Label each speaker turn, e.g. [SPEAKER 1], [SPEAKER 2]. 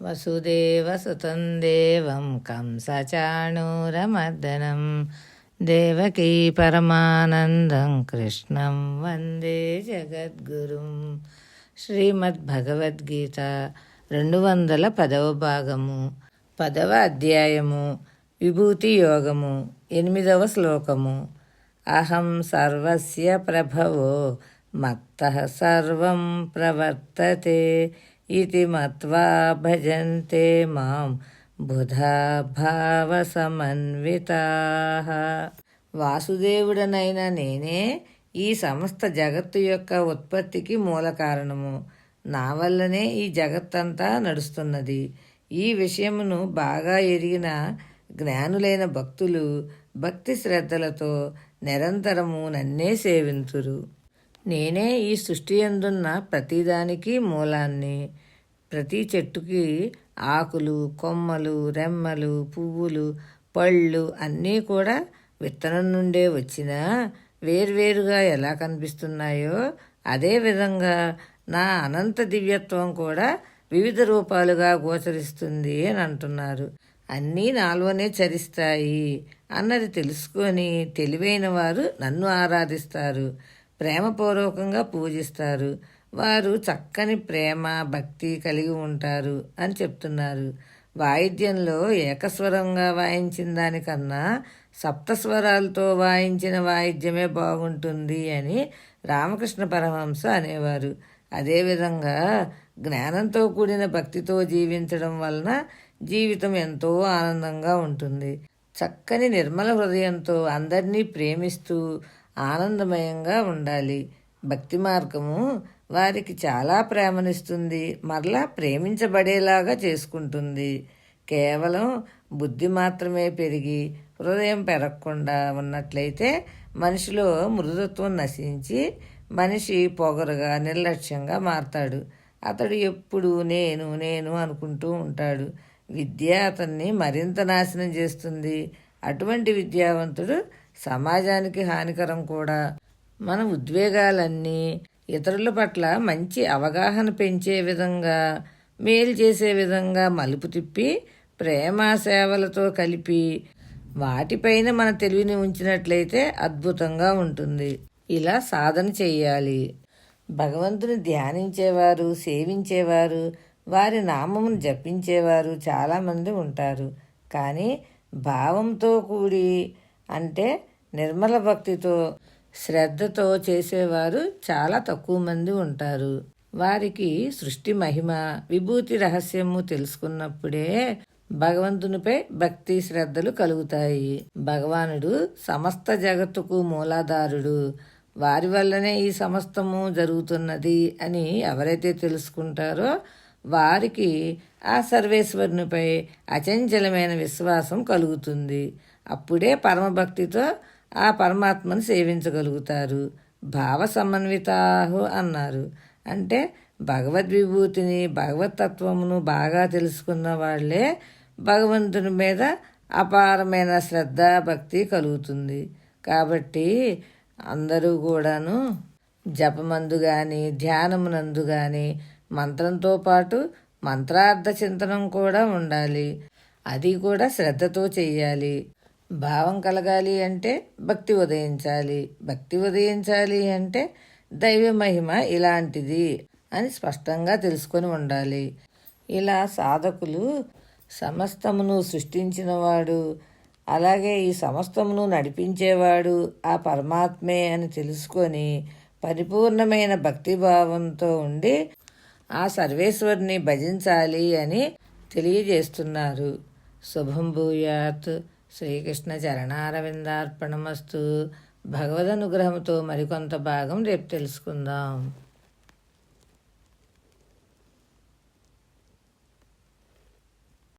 [SPEAKER 1] వసుదేవసుతం దేవం కంసచాణూరమర్దనం దేవకీ పరమానందం కృష్ణం వందే జగద్గురుం. శ్రీమద్భగవద్గీత 210వ భాగము 10వ అధ్యాయము విభూతి యోగము 8వ శ్లోకము. అహం సర్వస్య ప్రభవో మత్తః సర్వం ప్రవర్తతే ఇతి మత్వా భజంతే మాం బుధా భావ సమన్వితాః. వాసుదేవుడనైన నేనే ఈ సమస్త జగత్తు యొక్క ఉత్పత్తికి మూల కారణము. నా వల్లనే ఈ జగత్తంతా నడుస్తున్నది. ఈ విషయమును బాగా ఎరిగిన జ్ఞానులైన భక్తులు భక్తి శ్రద్ధలతో నిరంతరము నన్నే సేవింతురు. నేనే ఈ సృష్టి యందున్న ప్రతిదానికి మూలాన్ని. ప్రతి చెట్టుకి ఆకులు, కొమ్మలు, రెమ్మలు, పువ్వులు, పళ్ళు అన్నీ కూడా విత్తనం నుండే వచ్చినా వేర్వేరుగా ఎలా కనిపిస్తున్నాయో అదేవిధంగా నా అనంత దివ్యత్వం కూడా వివిధ రూపాలుగా గోచరిస్తుంది అని అంటున్నారు. అన్నీ నాలోనే చరిస్తాయి అన్నది తెలుసుకొని తెలివైన వారు నన్ను ఆరాధిస్తారు, ప్రేమపూర్వకంగా పూజిస్తారు. వారు చక్కని ప్రేమ భక్తి కలిగి ఉంటారు అని చెప్తున్నారు. వాయిద్యంలో ఏకస్వరంగా వాయించిన దానికన్నా సప్తస్వరాలతో వాయించిన వాయిద్యమే బాగుంటుంది అని రామకృష్ణ పరమహంస అనేవారు. అదేవిధంగా జ్ఞానంతో కూడిన భక్తితో జీవించడం వలన జీవితం ఎంతో ఆనందంగా ఉంటుంది. చక్కని నిర్మల హృదయంతో అందరినీ ప్రేమిస్తూ ఆనందమయంగా ఉండాలి. భక్తి మార్గము వారికి చాలా ప్రేమనిస్తుంది, మరలా ప్రేమించబడేలాగా చేసుకుంటుంది. కేవలం బుద్ధి మాత్రమే పెరిగి హృదయం పెరగకుండా ఉన్నట్లయితే మనిషిలో మృదుత్వం నశించి మనిషి పొగరుగా నిర్లక్ష్యంగా మారతాడు. అతడు ఎప్పుడు నేను నేను అనుకుంటూ ఉంటాడు. విద్య అతన్ని మరింత నాశనం చేస్తుంది. అటువంటి విద్యావంతుడు సమాజానికి హానికరం కూడా. మన ఉద్వేగాలన్నీ ఇతరుల పట్ల మంచి అవగాహన పెంచే విధంగా, మేలు చేసే విధంగా మలుపు తిప్పి ప్రేమ సేవలతో కలిపి వాటిపైన మన తెలివిని ఉంచినట్లయితే అద్భుతంగా ఉంటుంది. ఇలా సాధన చెయ్యాలి. భగవంతుని ధ్యానించేవారు, సేవించేవారు, వారి నామమును జపించేవారు చాలామంది ఉంటారు. కానీ భావంతో కూడి అంటే నిర్మల భక్తితో శ్రద్ధతో చేసేవారు చాలా తక్కువ మంది ఉంటారు. వారికి సృష్టి మహిమ విభూతి రహస్యము తెలుసుకున్నప్పుడే భగవంతునిపై భక్తి శ్రద్ధలు కలుగుతాయి. భగవానుడు సమస్త జగత్తుకు మూలాధారుడు. వారి వల్లనే ఈ సమస్తము జరుగుతున్నది అని ఎవరైతే తెలుసుకుంటారో వారికి ఆ సర్వేశ్వరునిపై అచంచలమైన విశ్వాసం కలుగుతుంది. అప్పుడే పరమభక్తితో ఆ పరమాత్మను సేవించగలుగుతారు. భావ సమన్వితాహు అన్నారు. అంటే భగవద్విభూతిని భగవతత్వమును బాగా తెలుసుకున్న వాళ్లే భగవంతుని మీద అపారమైన శ్రద్ధ భక్తి కలుగుతుంది. కాబట్టి అందరూ కూడాను జపమందు కానీ ధ్యానమునందు కానీ మంత్రంతో పాటు మంత్రార్థ చింతనం కూడా ఉండాలి. అది కూడా శ్రద్ధతో చెయ్యాలి. భావం కలగాలి అంటే భక్తి ఉదయించాలి. భక్తి ఉదయించాలి అంటే దైవ మహిమ ఇలాంటిది అని స్పష్టంగా తెలుసుకొని ఉండాలి. ఇలా సాధకులు సమస్తమును సృష్టించినవాడు, అలాగే ఈ సమస్తమును నడిపించేవాడు ఆ పరమాత్మే అని తెలుసుకొని పరిపూర్ణమైన భక్తిభావంతో ఉండి ఆ సర్వేశ్వరుని భజించాలి అని తెలియజేస్తున్నారు. శుభం భూయాత్. శ్రీకృష్ణ చరణారవిందార్పణమస్తు. భగవద్ అనుగ్రహంతో మరికొంత భాగం రేపు తెలుసుకుందాం.